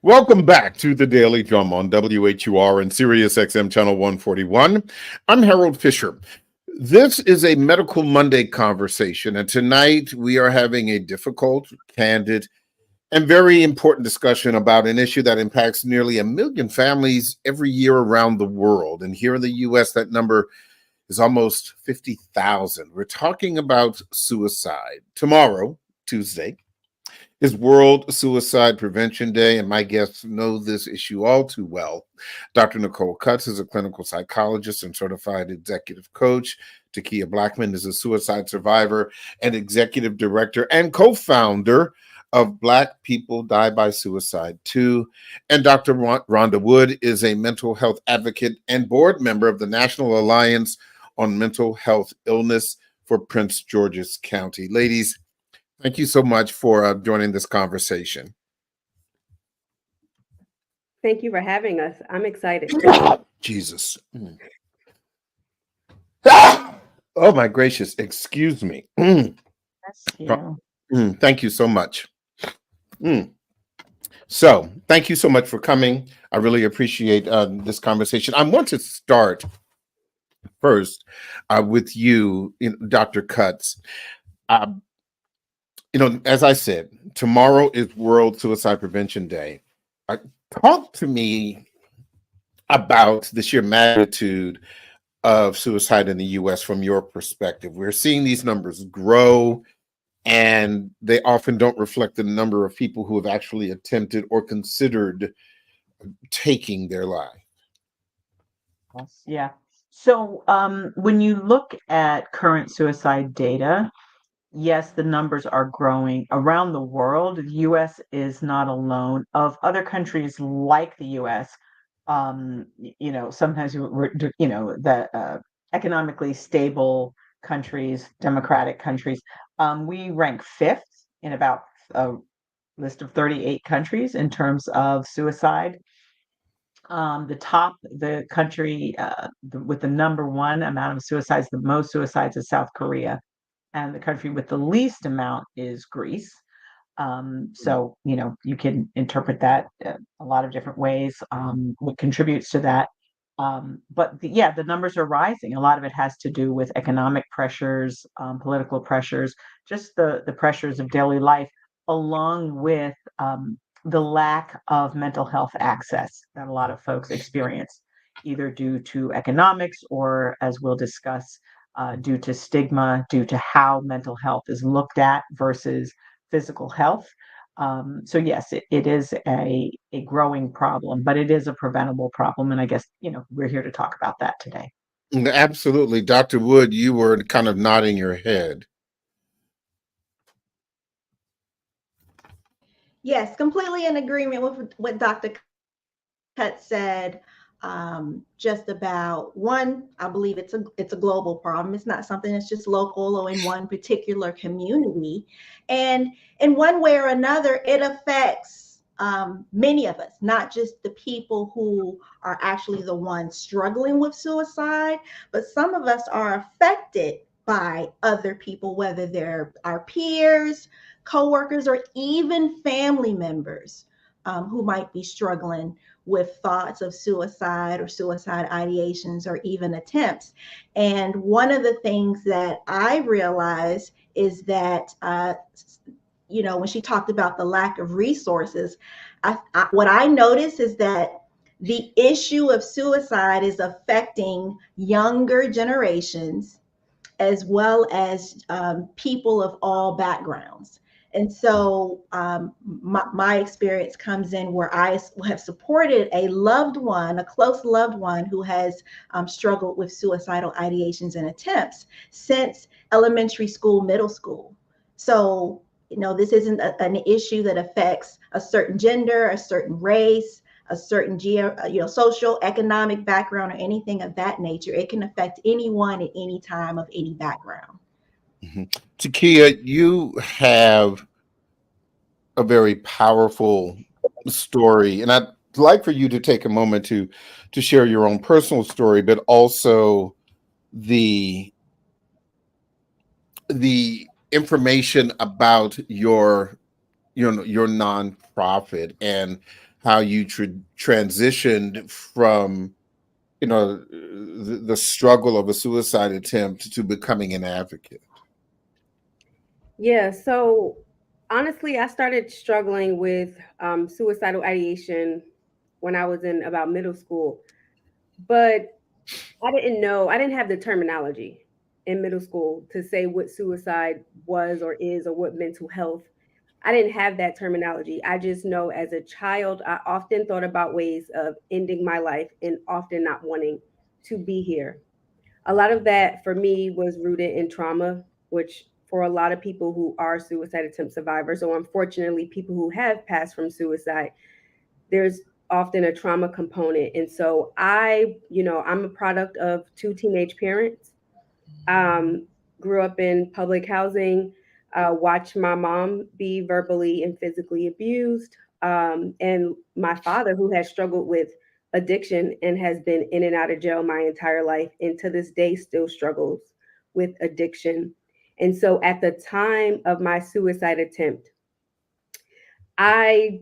Welcome back to the Daily Drum on WHUR and Sirius XM Channel 141. I'm Harold Fisher. This is a Medical Monday conversation, and tonight we are having a difficult, candid, and very important discussion about an issue that impacts nearly 1 million families every year around the world. And here in the U.S., that number is almost 50,000. We're talking about suicide. Tomorrow, Tuesday, is World Suicide Prevention Day, and my guests know this issue all too well. Dr. Nicole Cutts is a clinical psychologist and certified executive coach. Takia Blackman is a suicide survivor and executive director and co-founder of Black People Die by Suicide too. And Dr. Rhonda Wood is a mental health advocate and board member of the National Alliance on Mental Health Illness for Prince George's County. Ladies, thank you so much for joining this conversation. Thank you for having us. I'm excited. Jesus. Oh, my gracious. Excuse me. Thank you so much. So thank you so much for coming. I really appreciate this conversation. I want to start first with you, Dr. Cutts. As I said, tomorrow is World Suicide Prevention Day. Talk to me about the sheer magnitude of suicide in the U.S. from your perspective. We're seeing these numbers grow, and they often don't reflect the number of people who have actually attempted or considered taking their life. Yeah. So when you look at current suicide data, yes, the numbers are growing around the world. The U.S. is not alone. Of other countries like the U.S., sometimes the economically stable countries, democratic countries, we rank fifth in about a list of 38 countries in terms of suicide. The country with the number one amount of suicides, the most suicides, is South Korea. And the country with the least amount is Greece. So, you can interpret that a lot of different ways, what contributes to that. But the numbers are rising. A lot of it has to do with economic pressures, political pressures, just the pressures of daily life, along with the lack of mental health access that a lot of folks experience, either due to economics or, as we'll discuss, due to stigma, due to how mental health is looked at versus physical health. So yes, it is a growing problem, but it is a preventable problem. And I guess, we're here to talk about that today. Absolutely. Dr. Wood, you were kind of nodding your head. Yes, completely in agreement with what Dr. Cutts said. Just about one, I believe it's a global problem. It's not something that's just local or in one particular community. And in one way or another, it affects many of us, not just the people who are actually the ones struggling with suicide, but some of us are affected by other people, whether they're our peers, coworkers, or even family members who might be struggling with thoughts of suicide or suicide ideations or even attempts. And one of the things that I realized is that, when she talked about the lack of resources, what I noticed is that the issue of suicide is affecting younger generations as well as people of all backgrounds. And so my experience comes in where I have supported a loved one, a close loved one who has struggled with suicidal ideations and attempts since elementary school, middle school. So, this isn't an issue that affects a certain gender, a certain race, a certain social, economic background, or anything of that nature. It can affect anyone at any time of any background. Mm-hmm. Takia, you have a very powerful story, and I'd like for you to take a moment to share your own personal story, but also the information about your your nonprofit and how you transitioned from the struggle of a suicide attempt to becoming an advocate. Yeah, so honestly, I started struggling with suicidal ideation when I was in about middle school, but I didn't have the terminology in middle school to say what suicide was or is or what mental health. I didn't have that terminology. I just know as a child, I often thought about ways of ending my life and often not wanting to be here. A lot of that for me was rooted in trauma, which for a lot of people who are suicide attempt survivors, or unfortunately people who have passed from suicide, there's often a trauma component. And so I'm a product of two teenage parents. Um, Grew up in public housing, watched my mom be verbally and physically abused, and my father, who has struggled with addiction and has been in and out of jail my entire life, and to this day still struggles with addiction. And so at the time of my suicide attempt, I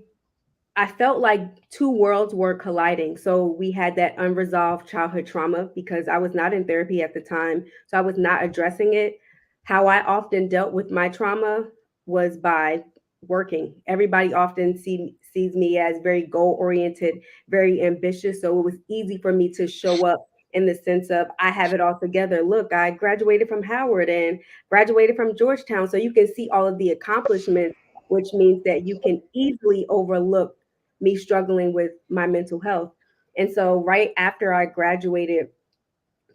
I felt like two worlds were colliding. So we had that unresolved childhood trauma because I was not in therapy at the time. So I was not addressing it. How I often dealt with my trauma was by working. Everybody often sees me as very goal oriented, very ambitious. So it was easy for me to show up in the sense of I have it all together. Look, I graduated from Howard and graduated from Georgetown. So you can see all of the accomplishments, which means that you can easily overlook me struggling with my mental health. And so right after I graduated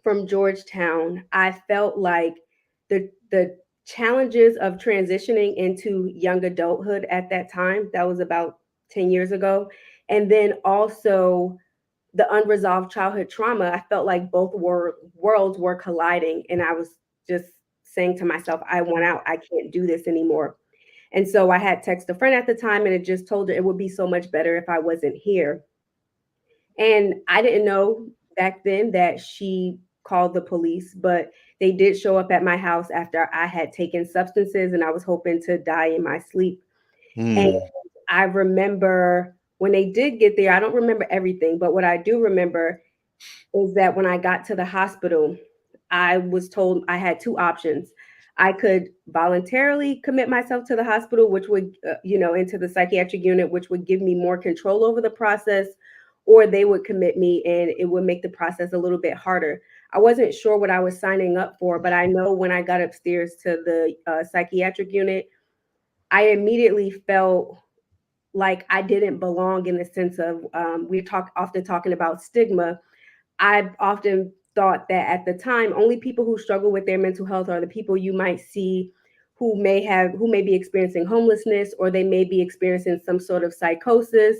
from Georgetown, I felt like the challenges of transitioning into young adulthood at that time, that was about 10 years ago, and then also the unresolved childhood trauma, I felt like both worlds were colliding and I was just saying to myself, I want out. I can't do this anymore. And so I had texted a friend at the time and it just told her it would be so much better if I wasn't here. And I didn't know back then that she called the police, but they did show up at my house after I had taken substances and I was hoping to die in my sleep. And Hmm. I remember when they did get there, I don't remember everything, but what I do remember is that when I got to the hospital, I was told I had two options. I could voluntarily commit myself to the hospital, which would, into the psychiatric unit, which would give me more control over the process, or they would commit me and it would make the process a little bit harder. I wasn't sure what I was signing up for, but I know when I got upstairs to the psychiatric unit, I immediately felt like I didn't belong in the sense of often talking about stigma. I've often thought that at the time, only people who struggle with their mental health are the people you might see who may be experiencing homelessness or they may be experiencing some sort of psychosis.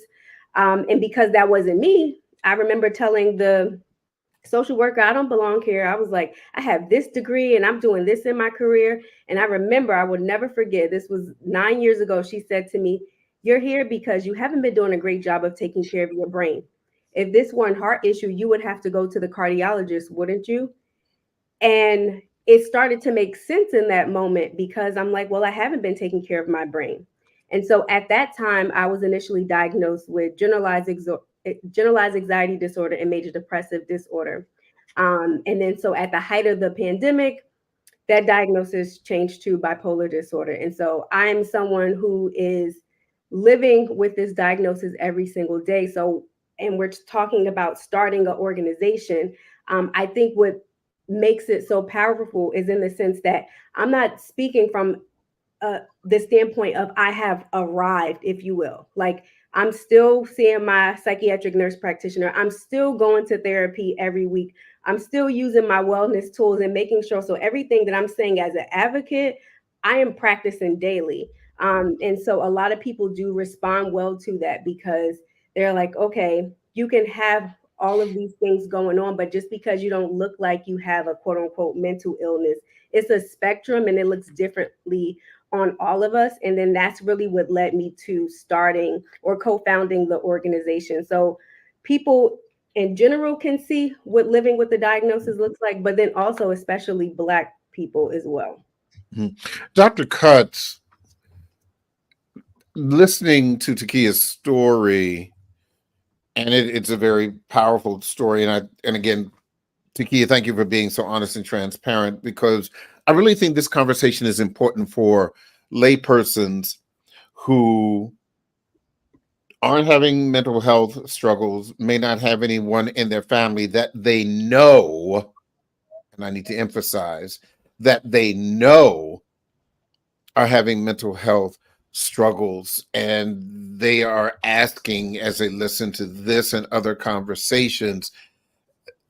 And because that wasn't me, I remember telling the social worker, I don't belong here. I was like, I have this degree and I'm doing this in my career. And I remember, I would never forget, this was 9 years ago. She said to me, you're here because you haven't been doing a great job of taking care of your brain. If this were a heart issue, you would have to go to the cardiologist, wouldn't you? And it started to make sense in that moment because I'm like, well, I haven't been taking care of my brain. And so at that time, I was initially diagnosed with generalized anxiety disorder and major depressive disorder. And then so at the height of the pandemic, that diagnosis changed to bipolar disorder. And so I'm someone who is living with this diagnosis every single day. So, and we're talking about starting an organization. I think what makes it so powerful is in the sense that I'm not speaking from the standpoint of I have arrived, if you will. Like I'm still seeing my psychiatric nurse practitioner. I'm still going to therapy every week. I'm still using my wellness tools and making sure. So everything that I'm saying as an advocate, I am practicing daily. And so a lot of people do respond well to that because they're like, okay, you can have all of these things going on, but just because you don't look like you have a quote unquote mental illness, it's a spectrum and it looks differently on all of us. And then that's really what led me to starting or co-founding the organization. So people in general can see what living with the diagnosis looks like, but then also especially Black people as well. Dr. Cutts, listening to Takia's story, and it's a very powerful story. And again, Takia, thank you for being so honest and transparent, because I really think this conversation is important for laypersons who aren't having mental health struggles, may not have anyone in their family that they know, and I need to emphasize that they know are having mental health struggles, and they are asking, as they listen to this and other conversations,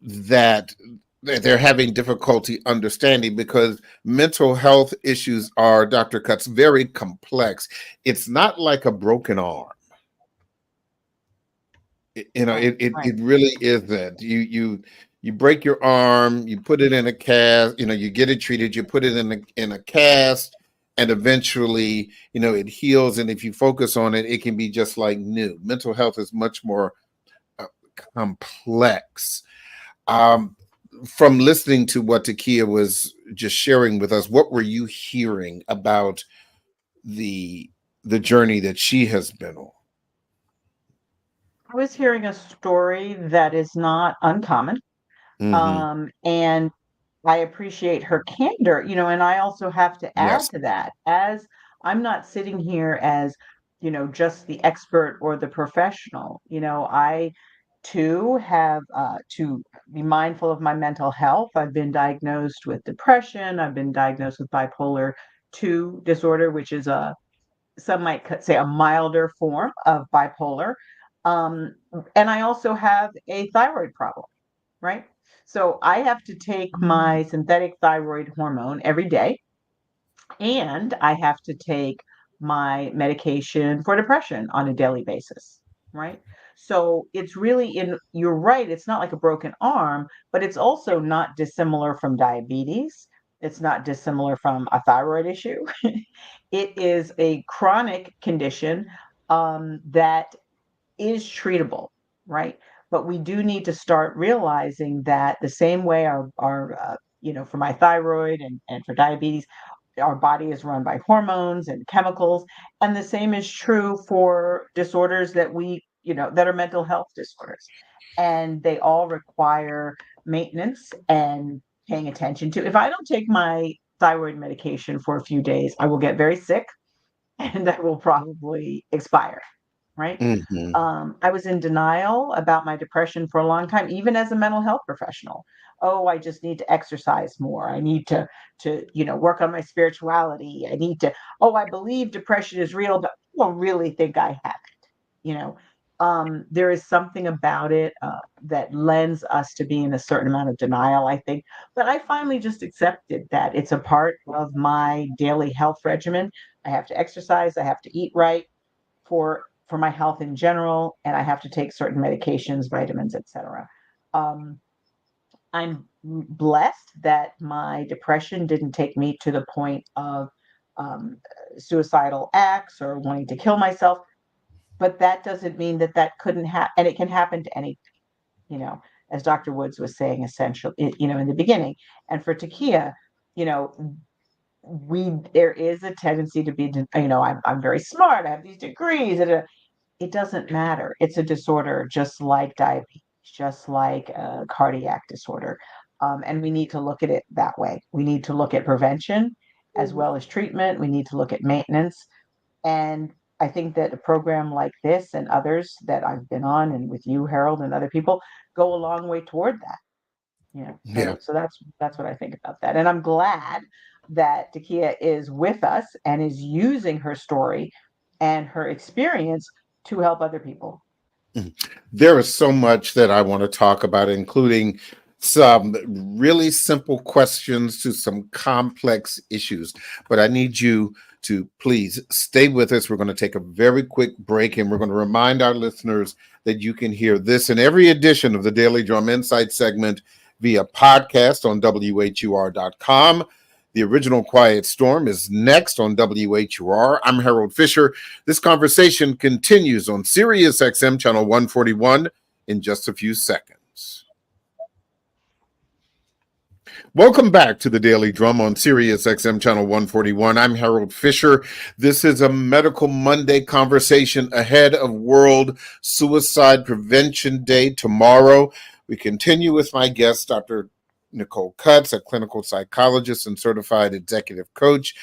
that they're having difficulty understanding, because mental health issues are, Dr. Cuts, very complex. It's not like a broken arm. It really isn't. You break your arm, you put it in a cast, you get it treated, you put it in a cast, and eventually, it heals. And if you focus on it, it can be just like new. Mental health is much more complex. From listening to what Takia was just sharing with us, what were you hearing about the journey that she has been on? I was hearing a story that is not uncommon. And I appreciate her candor, and I also have to add Yes. to that, as I'm not sitting here as, just the expert or the professional. I too have to be mindful of my mental health. I've been diagnosed with depression. I've been diagnosed with bipolar 2 disorder, which is some might say a milder form of bipolar. And I also have a thyroid problem, right? So I have to take my synthetic thyroid hormone every day, and I have to take my medication for depression on a daily basis, right? So it's really you're right, it's not like a broken arm, but it's also not dissimilar from diabetes. It's not dissimilar from a thyroid issue. It is a chronic condition that is treatable, right? But we do need to start realizing that the same way for my thyroid and for diabetes, our body is run by hormones and chemicals. And the same is true for disorders that are mental health disorders. And they all require maintenance and paying attention to. If I don't take my thyroid medication for a few days, I will get very sick and I will probably expire. Right. I was in denial about my depression for a long time, even as a mental health professional. Oh, I just need to exercise more. I need to work on my spirituality. I need to, I believe depression is real, but I don't really think I have it. There is something about it that lends us to be in a certain amount of denial, I think. But I finally just accepted that it's a part of my daily health regimen. I have to exercise. I have to eat right for my health in general, and I have to take certain medications, vitamins, etc. I'm blessed that my depression didn't take me to the point of suicidal acts or wanting to kill myself, but that doesn't mean that couldn't happen, and it can happen to anybody, as Dr. Woods was saying, essentially, in the beginning. And for Takia, you know, there is a tendency to be, I'm very smart, I have these degrees, it doesn't matter. It's a disorder just like diabetes, just like a cardiac disorder. And we need to look at it that way. We need to look at prevention as well as treatment. We need to look at maintenance. And I think that a program like this and others that I've been on, and with you, Harold, and other people, go a long way toward that. So that's what I think about that. And I'm glad that Takia is with us and is using her story and her experience to help other people. There is so much that I want to talk about, including some really simple questions to some complex issues. But I need you to please stay with us. We're going to take a very quick break, and we're going to remind our listeners that you can hear this and every edition of the Daily Drum Insight segment via podcast on WHUR.com. The original Quiet Storm is next on WHUR. I'm Harold Fisher. This conversation continues on Sirius XM channel 141 in just a few seconds. Welcome back to the Daily Drum on Sirius XM Channel 141. I'm Harold Fisher. This is a Medical Monday conversation ahead of World Suicide Prevention Day tomorrow. We continue with my guest, Dr. Nicole Cutts, a clinical psychologist and certified executive coach.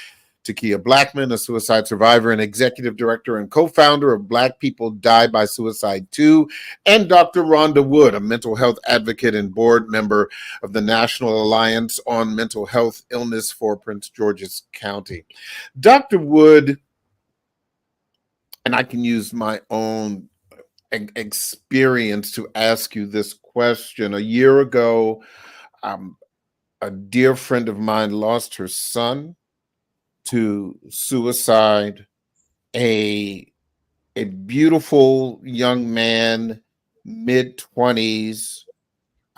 Takia Blackman, a suicide survivor and executive director and co-founder of Black People Die by Suicide 2, and Dr. Rhonda Wood, a mental health advocate and board member of the National Alliance on Mental Health Illness for Prince George's County. Dr. Wood, and I can use my own experience to ask you this question. A year ago, a dear friend of mine lost her son to suicide, a beautiful young man, mid-20s,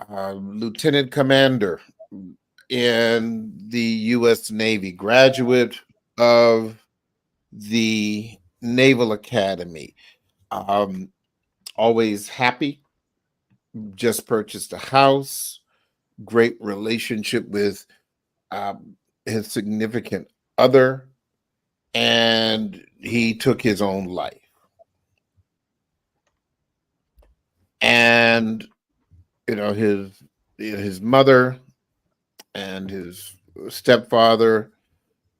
lieutenant commander in the U.S. Navy, graduate of the Naval Academy, always happy, just purchased a house, great relationship with his significant other, and he took his own life. And his mother and his stepfather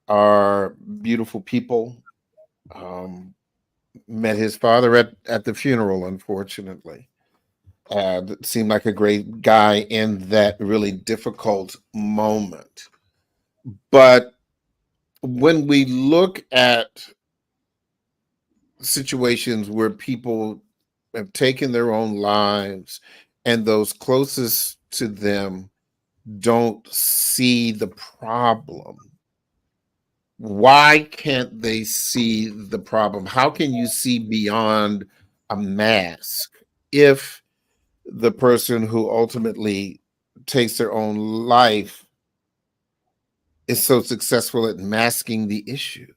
are beautiful people. Met his father at the funeral, unfortunately. Seemed like a great guy in that really difficult moment. But when we look at situations where people have taken their own lives and those closest to them don't see the problem, why can't they see the problem? How can you see beyond a mask if the person who ultimately takes their own life is so successful at masking the issue?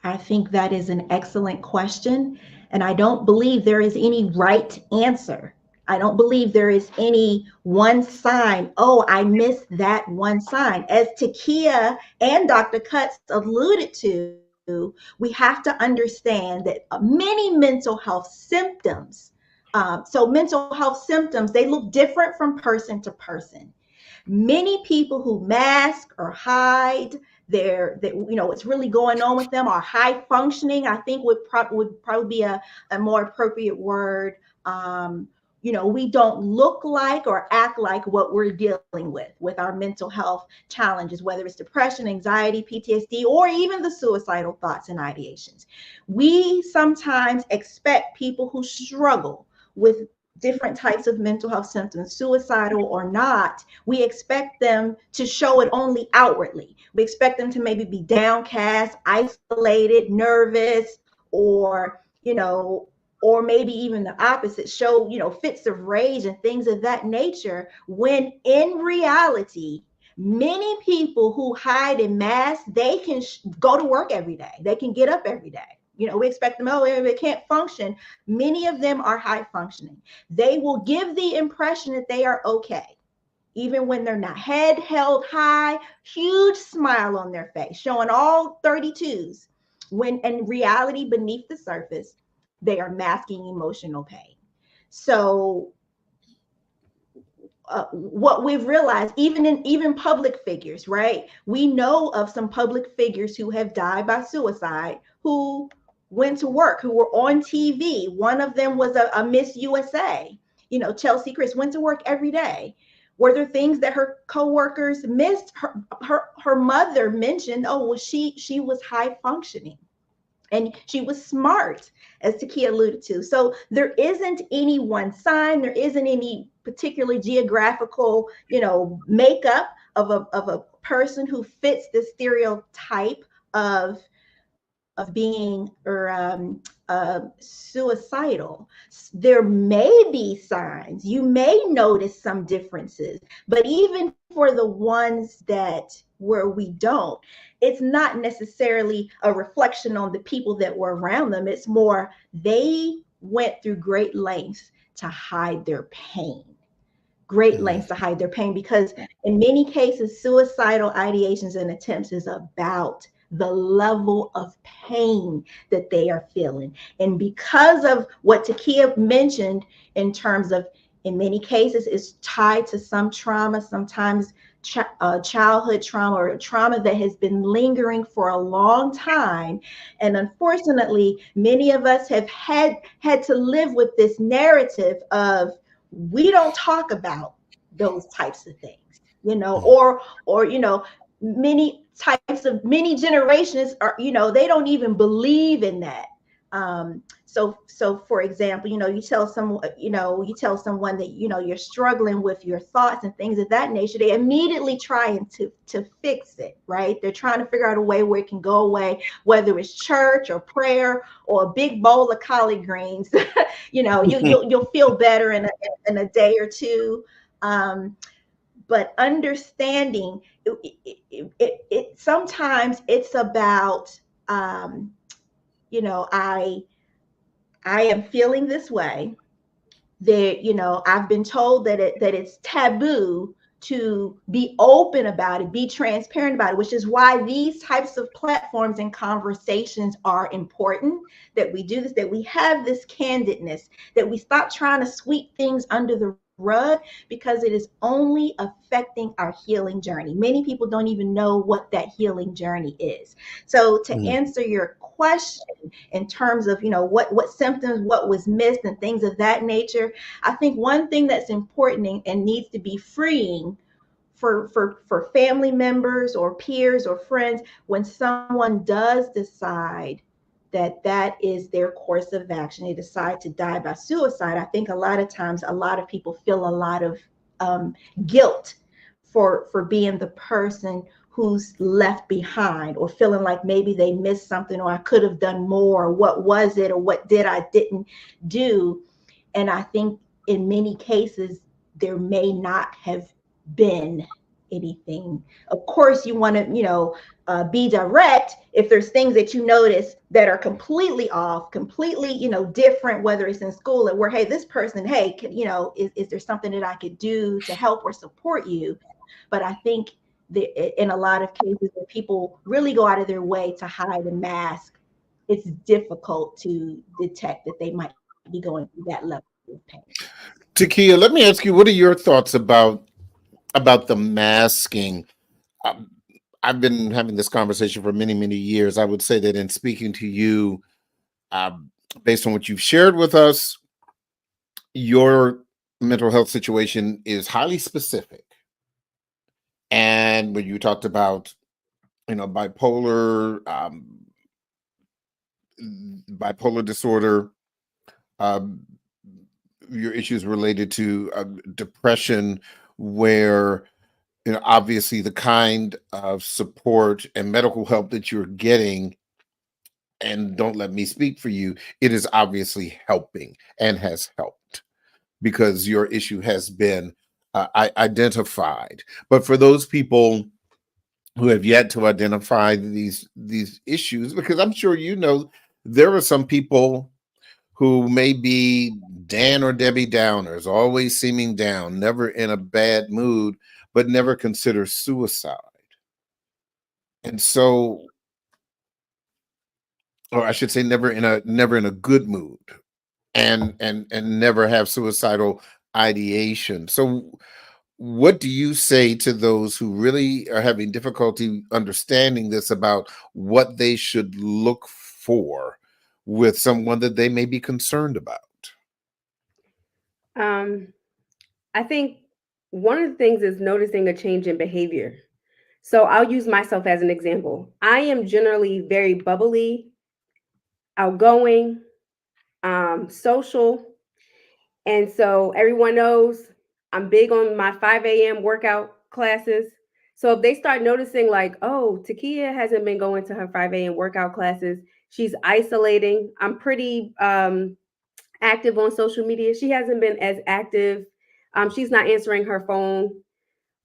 I think that is an excellent question. And I don't believe there is any right answer. I don't believe there is any one sign. Oh, I missed that one sign. As Takia and Dr. Cutts alluded to, we have to understand that many mental health symptoms, so mental health symptoms, they look different from person to person. Many people who mask or hide what's really going on with them are high functioning, I think would probably be a more appropriate word. We don't look like or act like what we're dealing with our mental health challenges, whether it's depression, anxiety, PTSD, or even the suicidal thoughts and ideations. We sometimes expect people who struggle with different types of mental health symptoms, suicidal or not, we expect them to show it only outwardly. We expect them to maybe be downcast, isolated, nervous, or maybe even the opposite, show, fits of rage and things of that nature, when in reality, many people who hide and mask, they can go to work every day. They can get up every day. We expect them, they can't function. Many of them are high functioning. They will give the impression that they are okay, even when they're not. Head held high, huge smile on their face, showing all 32s, when in reality, beneath the surface, they are masking emotional pain. So what we've realized, even public figures, right? We know of some public figures who have died by suicide, who went to work, who were on TV. One of them was a Miss USA. Chelsea Chris went to work every day. Were there things that her coworkers missed? Her mother mentioned, she was high functioning and she was smart, as Takia alluded to. So there isn't any one sign. There isn't any particular geographical, makeup of a person who fits the stereotype of being suicidal. There may be signs. You may notice some differences, but even for the ones where we don't, it's not necessarily a reflection on the people that were around them. It's more, they went through great lengths to hide their pain. great lengths to hide their pain, because in many cases, suicidal ideations and attempts is about the level of pain that they are feeling. And because of what Takia mentioned in terms of, in many cases, is tied to some trauma, sometimes childhood trauma, or trauma that has been lingering for a long time. And unfortunately, many of us have had to live with this narrative of, we don't talk about those types of things, you know, or you know, many generations are, you know, they don't even believe in that. So for example, you know, you tell someone that, you know, you're struggling with your thoughts and things of that nature, they immediately trying to fix it, right? They're trying to figure out a way where it can go away, whether it's church or prayer or a big bowl of collard greens. You know, you'll feel better in a day or two. But understanding it sometimes it's about, you know, I am feeling this way. That, you know, I've been told that it's taboo to be open about it, be transparent about it, which is why these types of platforms and conversations are important, that we do this, that we have this candidness, that we stop trying to sweep things under the rug, because it is only affecting our healing journey. Many people don't even know what that healing journey is. So to answer your question in terms of, you know, what symptoms, what was missed and things of that nature, I think one thing that's important and needs to be freeing for family members or peers or friends, when someone does decide that is their course of action, they decide to die by suicide, I think a lot of times a lot of people feel a lot of guilt for being the person who's left behind, or feeling like maybe they missed something, or I could have done more, or what was it, or what didn't do. And I think in many cases there may not have been anything. Of course, you want to, you know, be direct if there's things that you notice that are completely off, completely, you know, different, whether it's in school, or where, hey, this person, hey, you know, is there something that I could do to help or support you? But I think that in a lot of cases where people really go out of their way to hide and mask, it's difficult to detect that they might be going through that level of pain. Takia, let me ask you, what are your thoughts about the masking? I've been having this conversation for many, many years. I would say that in speaking to you, based on what you've shared with us, your mental health situation is highly specific. And when you talked about, you know, bipolar disorder, your issues related to depression, where, you know, obviously the kind of support and medical help that you're getting, and don't let me speak for you, it is obviously helping and has helped, because your issue has been identified. But for those people who have yet to identify these issues, because I'm sure, you know, there are some people who may be Dan or Debbie Downers, always seeming down, never in a bad mood, but never consider suicide. And so, or I should say, never in a good mood, and never have suicidal ideation. So what do you say to those who really are having difficulty understanding this, about what they should look for with someone that they may be concerned about? I think one of the things is noticing a change in behavior. So I'll use myself as an example. I am generally very bubbly, outgoing, social. And so everyone knows I'm big on my 5 a.m. workout classes. So if they start noticing, like, oh, Takia hasn't been going to her 5 a.m. workout classes, she's isolating. I'm pretty active on social media. She hasn't been as active. She's not answering her phone.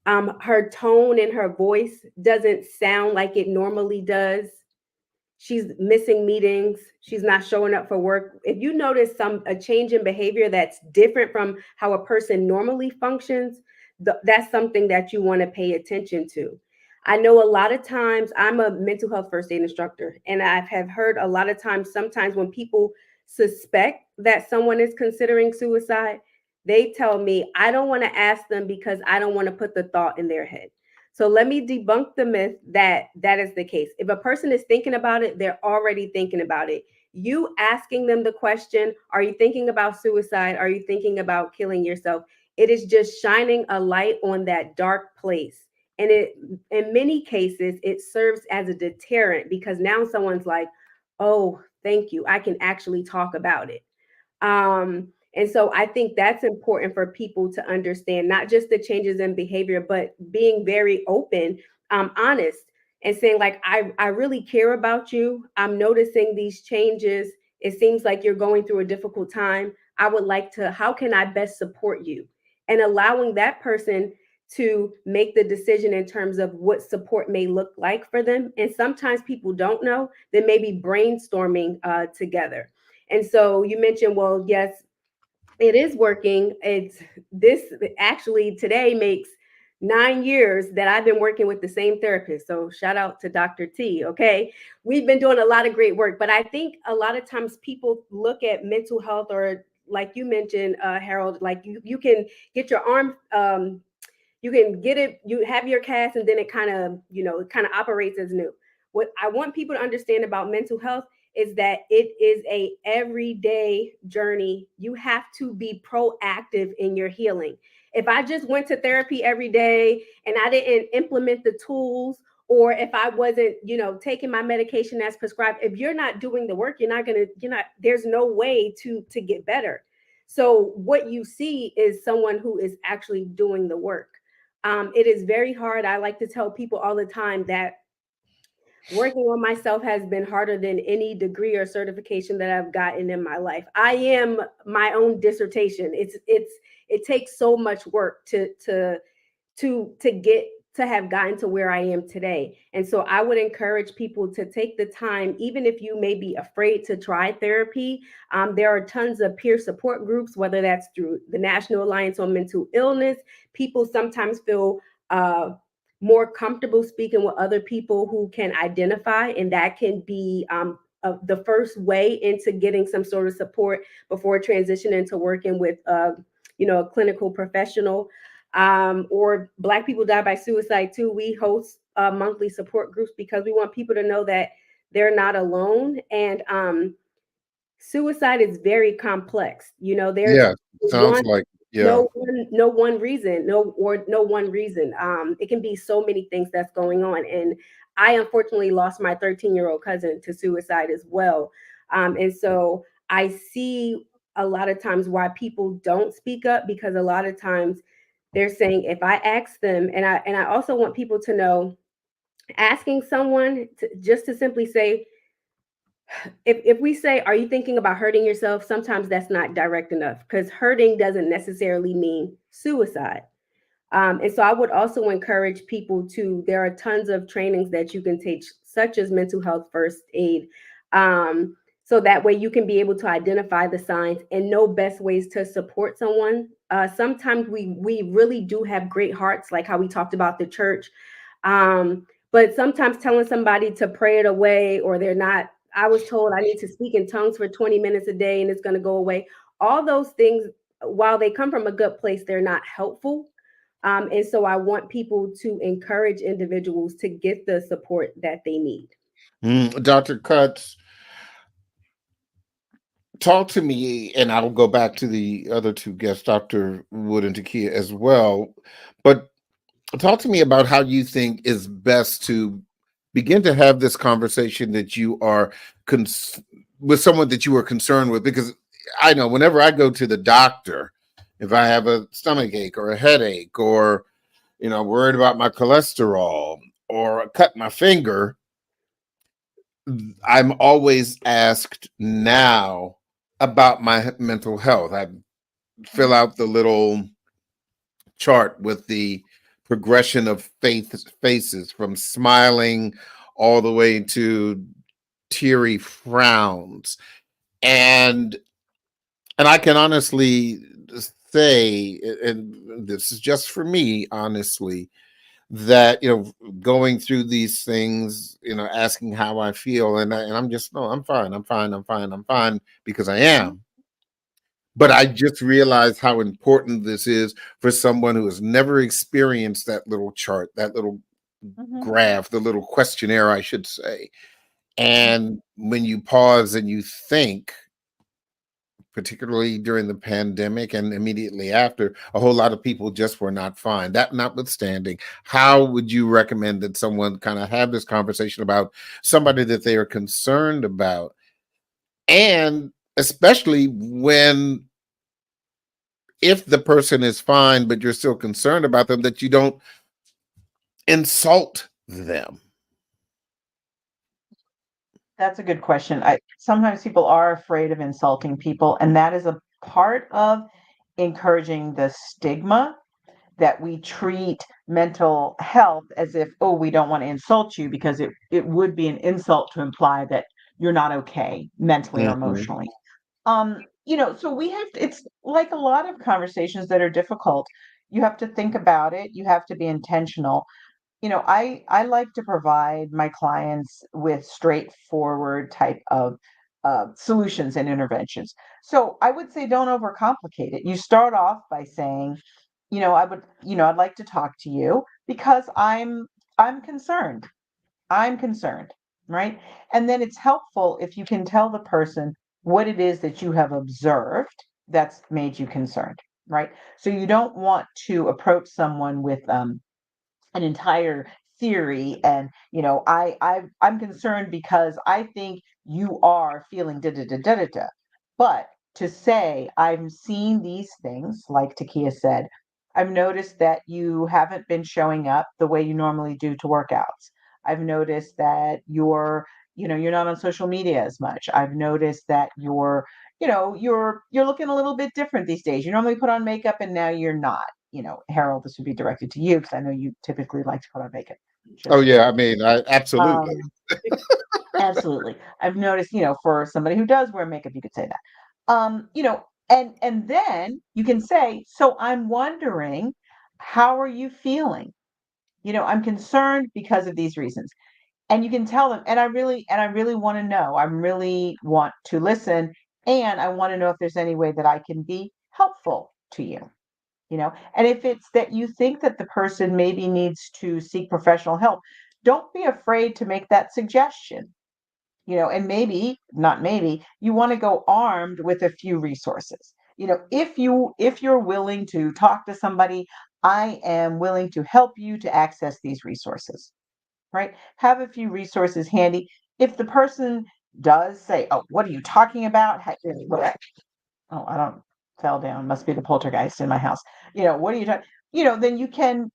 Her tone and her voice doesn't sound like it normally does. she's missing meetings, she's not showing up for work. If you notice a change in behavior that's different from how a person normally functions, that's something that you want to pay attention to. I know a lot of times, I'm a mental health first aid instructor, and I have heard a lot of times, sometimes when people suspect that someone is considering suicide, they tell me, I don't want to ask them because I don't want to put the thought in their head. So let me debunk the myth that that is the case. If a person is thinking about it, they're already thinking about it. You asking them the question, are you thinking about suicide? Are you thinking about killing yourself? It is just shining a light on that dark place. And it, in many cases, it serves as a deterrent because now someone's like, oh, thank you, I can actually talk about it. And so I think that's important for people to understand, not just the changes in behavior, but being very open, honest, and saying, like, I really care about you. I'm noticing these changes. It seems like you're going through a difficult time. I would like to, how can I best support you? And allowing that person to make the decision in terms of what support may look like for them. And sometimes people don't know, then maybe brainstorming together. And so you mentioned, well, yes, it is working. It's this actually today makes 9 years that I've been working with the same therapist. So shout out to Dr. T. Okay. We've been doing a lot of great work, but I think a lot of times people look at mental health, or like you mentioned, Harold, like you can get your arm, you can get it, you have your cast, and then it kind of, it kind of operates as new. What I want people to understand about mental health is that it is a everyday journey. You have to be proactive in your healing. If I just went to therapy every day and I didn't implement the tools, or if I wasn't, taking my medication as prescribed, if you're not doing the work, there's no way to get better. So what you see is someone who is actually doing the work. It is very hard. I like to tell people all the time that working on myself has been harder than any degree or certification that I've gotten in my life. I am my own dissertation. It takes so much work to have gotten to where I am today. And so I would encourage people to take the time, even if you may be afraid to try therapy. There are tons of peer support groups, whether that's through the National Alliance on Mental Illness. People sometimes feel more comfortable speaking with other people who can identify, and that can be the first way into getting some sort of support before transitioning to working with a clinical professional. Or Black People Die by Suicide too. We host monthly support groups because we want people to know that they're not alone. And suicide is very complex. There's Yeah, sounds one like, yeah. no one reason, no one reason. It can be so many things that's going on. And I unfortunately lost my 13-year-old cousin to suicide as well. And so I see a lot of times why people don't speak up, because a lot of times they're saying, if I ask them, and I also want people to know, asking someone just to simply say, if we say, are you thinking about hurting yourself? Sometimes that's not direct enough, because hurting doesn't necessarily mean suicide. And so I would also encourage people there are tons of trainings that you can take, such as mental health first aid. So that way you can be able to identify the signs and know best ways to support someone. Sometimes we really do have great hearts, like how we talked about the church. But sometimes telling somebody to pray it away, or they're not, I was told I need to speak in tongues for 20 minutes a day and it's going to go away. All those things, while they come from a good place, they're not helpful. And so I want people to encourage individuals to get the support that they need. Dr. Cutts, talk to me, and I'll go back to the other two guests, Dr. Wood and Takia as well. But talk to me about how you think is best to begin to have this conversation that you are with someone that you are concerned with. Because I know whenever I go to the doctor, if I have a stomach ache or a headache, or worried about my cholesterol, or cut my finger, I'm always asked now about my mental health. I fill out the little chart with the progression of faces, from smiling all the way to teary frowns. And I can honestly say, and this is just for me, honestly, that going through these things, asking how I feel, and I'm just, no, I'm fine, I'm fine, because I am. But I just realized how important this is for someone who has never experienced that little chart, that little Mhm. graph, the little questionnaire, I should say. And when you pause and you think, particularly during the pandemic and immediately after, a whole lot of people just were not fine. That notwithstanding, how would you recommend that someone kind of have this conversation about somebody that they are concerned about? And especially when, if the person is fine, but you're still concerned about them, that you don't insult them. That's a good question. Sometimes people are afraid of insulting people, and that is a part of encouraging the stigma that we treat mental health as if, oh, we don't want to insult you, because it would be an insult to imply that you're not okay mentally or Mhm. emotionally. So we have to, it's like a lot of conversations that are difficult. You have to think about it, you have to be intentional. I like to provide my clients with straightforward type of solutions and interventions. So I would say don't overcomplicate it. You start off by saying, I'd like to talk to you because I'm concerned. I'm concerned, right? And then it's helpful if you can tell the person what it is that you have observed that's made you concerned, right? So you don't want to approach someone with an entire theory and I'm concerned because I think you are feeling da da da da da da. But to say I'm seeing these things, like Takia said, I've noticed that you haven't been showing up the way you normally do to workouts. I've noticed that you're not on social media as much. I've noticed that you're looking a little bit different these days. You normally put on makeup and now you're not. Harold, this would be directed to you because I know you typically like to put on makeup. Oh Just yeah, I mean, absolutely. um, absolutely. I've noticed, for somebody who does wear makeup, you could say that. And then you can say, so I'm wondering, how are you feeling? I'm concerned because of these reasons. And you can tell them, and I really want to know. I really want to listen, and I want to know if there's any way that I can be helpful to you. And if it's that you think that the person maybe needs to seek professional help, don't be afraid to make that suggestion. And maybe, not maybe, you want to go armed with a few resources. If you're willing to talk to somebody, I am willing to help you to access these resources, right? Have a few resources handy. If the person does say, oh, what are you talking about? Oh, I don't fell down. Must be the poltergeist in my house. What are you talking? Then you can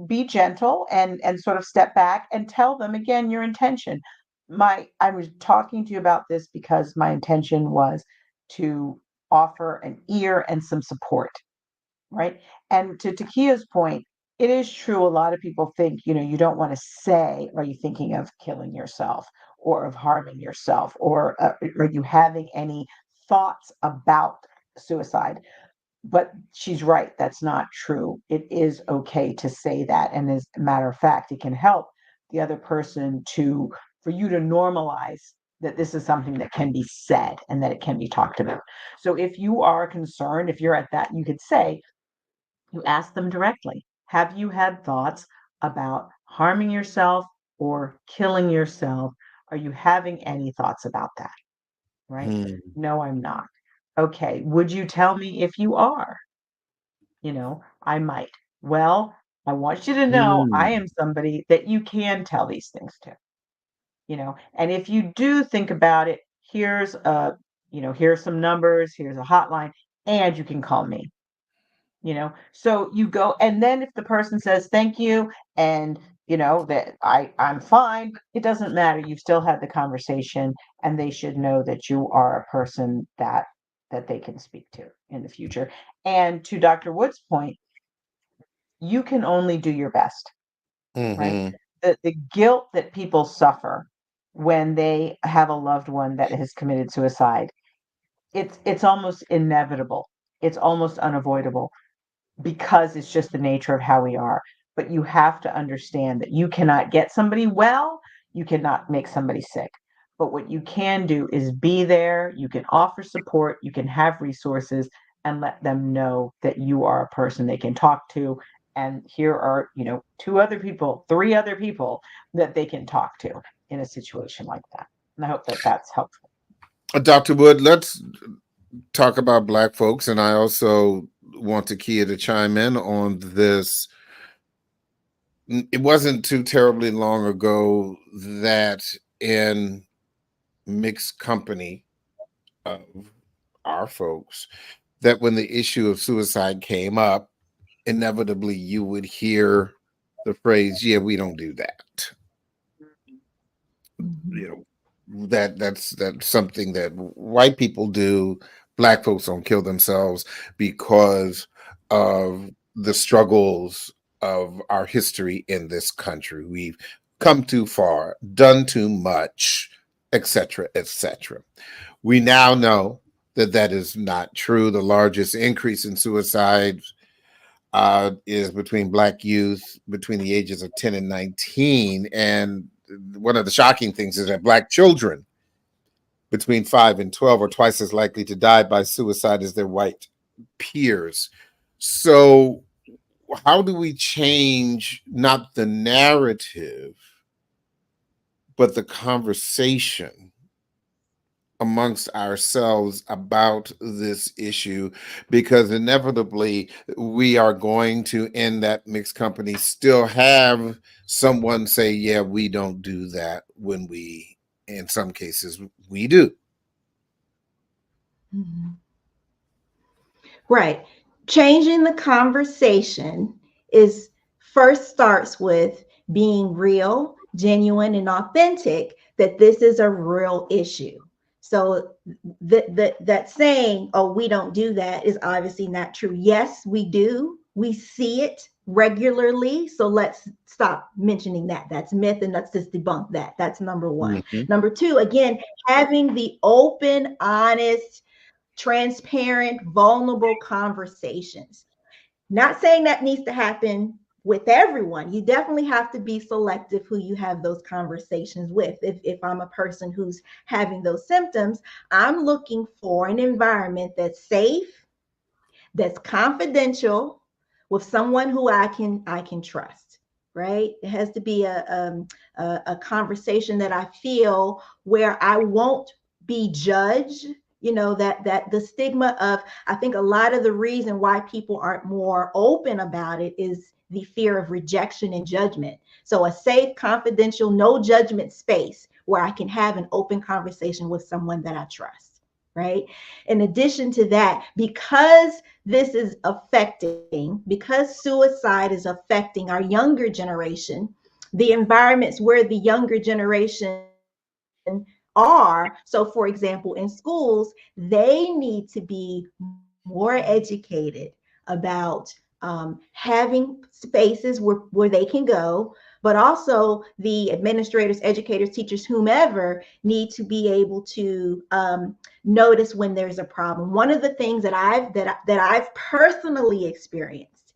be gentle and sort of step back and tell them again your intention. I was talking to you about this because my intention was to offer an ear and some support, right? And to Takia's point, it is true. A lot of people think, you don't want to say, are you thinking of killing yourself or of harming yourself, or are you having any thoughts about suicide? But she's right. That's not true. It is okay to say that. And as a matter of fact, it can help the other person for you to normalize that this is something that can be said and that it can be talked about. So if you are concerned, if you're at that, you could say, you ask them directly, have you had thoughts about harming yourself or killing yourself? Are you having any thoughts about that? Right? Hmm. No, I'm not. Okay. Would you tell me if you are? I might. Well, I want you to know I Hmm. am somebody that you can tell these things to. And if you do think about it, here's some numbers, here's a hotline, and you can call me. So you go, and then if the person says thank you, and that I'm fine, it doesn't matter. You've still had the conversation, and they should know that you are a person that they can speak to in the future. And to Dr. Wood's point, you can only do your best, right? Hmm. The guilt that people suffer, when they have a loved one that has committed suicide. It's almost inevitable. It's almost unavoidable because it's just the nature of how we are. But you have to understand that you cannot get somebody well, you cannot make somebody sick. But what you can do is be there, you can offer support, you can have resources, and let them know that you are a person they can talk to. And here are, two other people, three other people that they can talk to in a situation like that. And I hope that that's helpful. Dr. Wood, let's talk about Black folks, and I also want Takia to chime in on this. It wasn't too terribly long ago that in mixed company of our folks, that when the issue of suicide came up, inevitably you would hear the phrase, "Yeah, we don't do that." That's something that white people do. Black folks don't kill themselves because of the struggles of our history in this country. We've come too far, done too much, etc., etc. We now know that that is not true. The largest increase in suicide is between Black youth between the ages of 10 and 19. And one of the shocking things is that Black children between 5 and 12 are twice as likely to die by suicide as their white peers. So how do we change not the narrative, but the conversation amongst ourselves about this issue? Because inevitably we are going to, in that mixed company, still have someone say, "Yeah, we don't do that," when we, in some cases, we do. Mhm. Right. Changing the conversation is first starts with being real, genuine, and authentic that this is a real issue. So that saying, "Oh, we don't do that," is obviously not true. Yes, we do. We see it regularly. So let's stop mentioning that. That's myth, and let's just debunk that. That's number one. Mhm. Number two, again, having the open, honest, transparent, vulnerable conversations. Not saying that needs to happen with everyone. You definitely have to be selective who you have those conversations with. If I'm a person who's having those symptoms, I'm looking for an environment that's safe, that's confidential, with someone who I can trust. Right? It has to be a conversation that I feel where I won't be judged. That the stigma of, I think a lot of the reason why people aren't more open about it is the fear of rejection and judgment. So a safe, confidential, no judgment space where I can have an open conversation with someone that I trust. Right? In addition to that, because suicide is affecting our younger generation, the environments where the younger generation are. So, for example, in schools, they need to be more educated about having spaces where they can go, but also the administrators, educators, teachers, whomever need to be able to notice when there's a problem. One of the things that I've personally experienced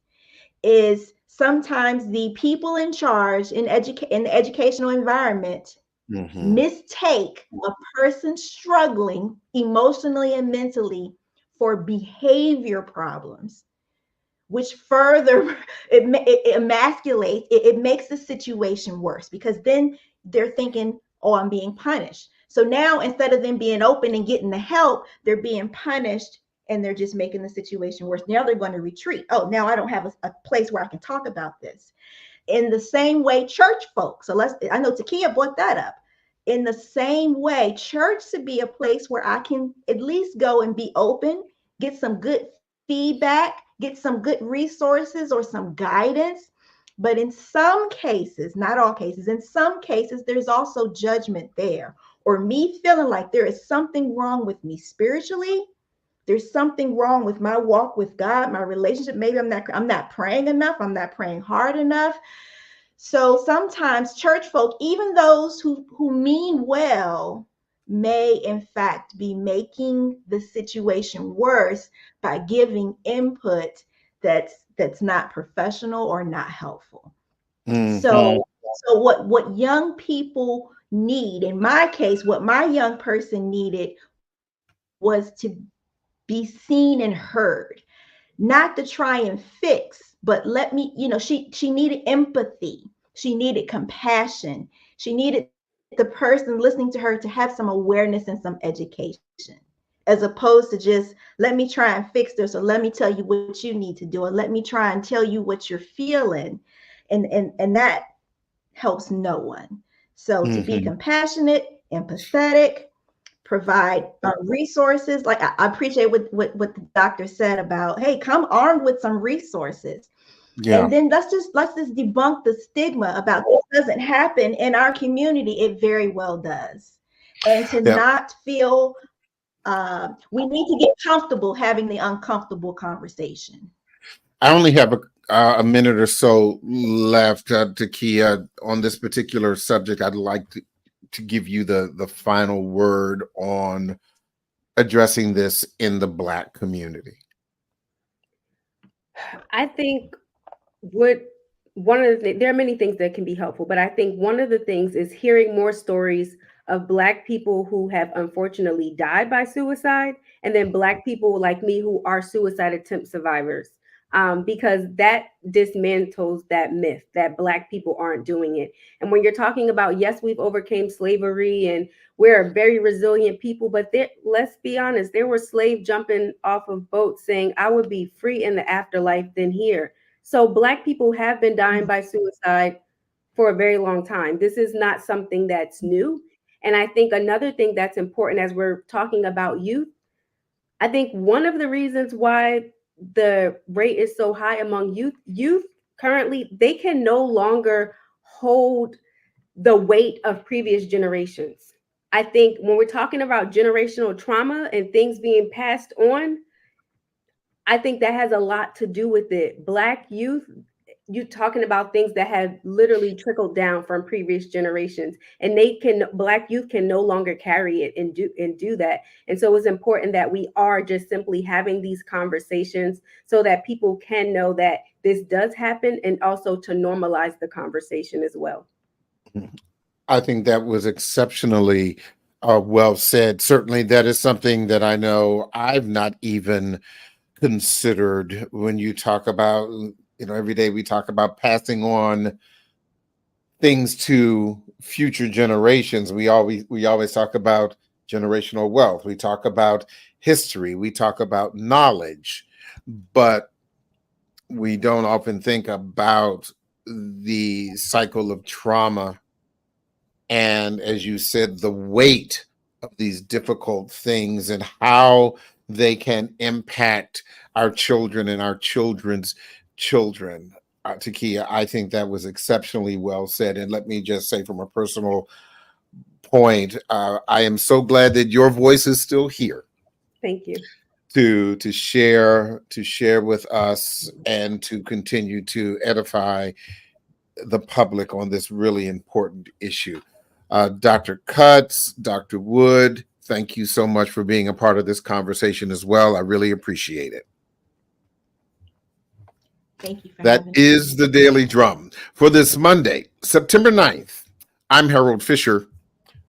is sometimes the people in charge in the educational environment mistake a person struggling emotionally and mentally for behavior problems, which further it emasculates, it makes the situation worse, because then they're thinking, "Oh, I'm being punished." So now, instead of them being open and getting the help, they're being punished, and they're just making the situation worse. Now they're going to retreat. "Oh, now I don't have a place where I can talk about this." In the same way, church folks, I know Takia brought that up. In the same way, church should be a place where I can at least go and be open, get some good feedback, get some good resources or some guidance. But in some cases, not all cases, in some cases, there's also judgment there, or me feeling like there is something wrong with me spiritually. There's something wrong with my walk with God, my relationship. Maybe I'm not praying enough. I'm not praying hard enough. So sometimes church folk, even those who mean well, may in fact be making the situation worse by giving input that's not professional or not helpful. So what young people need, in my case, what my young person needed was to be seen and heard, not to try and fix, but let me, she needed empathy. She needed compassion. She needed the person listening to her to have some awareness and some education, as opposed to just let me try and fix this, or let me tell you what you need to do, or let me try and tell you what you're feeling. And that helps no one. So to be compassionate, empathetic, provide resources. Like I appreciate what the doctor said about, hey, come armed with some resources. Yeah. And then let's just debunk the stigma about this doesn't happen in our community. It very well does. And to not feel we need to get comfortable having the uncomfortable conversation. I only have a minute or so left, Takia, on this particular subject. I'd like to give you the final word on addressing this in the Black community. I think there are many things that can be helpful, but I think one of the things is hearing more stories of Black people who have unfortunately died by suicide, and then Black people like me who are suicide attempt survivors. Because that dismantles that myth that Black people aren't doing it. And when you're talking about, yes, we've overcame slavery and we're a very resilient people, but let's be honest, there were slaves jumping off of boats saying, I would be free in the afterlife than here. So Black people have been dying by suicide for a very long time. This is not something that's new. And I think another thing that's important as we're talking about youth, I think one of the reasons why the rate is so high among youth currently, they can no longer hold the weight of previous generations. I think when we're talking about generational trauma and things being passed on, I think that has a lot to do with it. Black youth, you talking about things that have literally trickled down from previous generations, and Black youth can no longer carry it and do that. And so it's important that we are just simply having these conversations so that people can know that this does happen, and also to normalize the conversation as well. I think that was exceptionally well said. Certainly that is something that I know I've not even considered. When you talk about, every day we talk about passing on things to future generations. We always talk about generational wealth. We talk about history. We talk about knowledge, but we don't often think about the cycle of trauma. And as you said, the weight of these difficult things and how they can impact our children and our children's children. Takia, I think that was exceptionally well said. And let me just say, from a personal point, I am so glad that your voice is still here. Thank you. To share with us and to continue to edify the public on this really important issue. Dr. Cutts, Dr. Wood, thank you so much for being a part of this conversation as well. I really appreciate it. Thank you for That having is the Daily Drum for this Monday, September 9th. I'm Harold Fisher.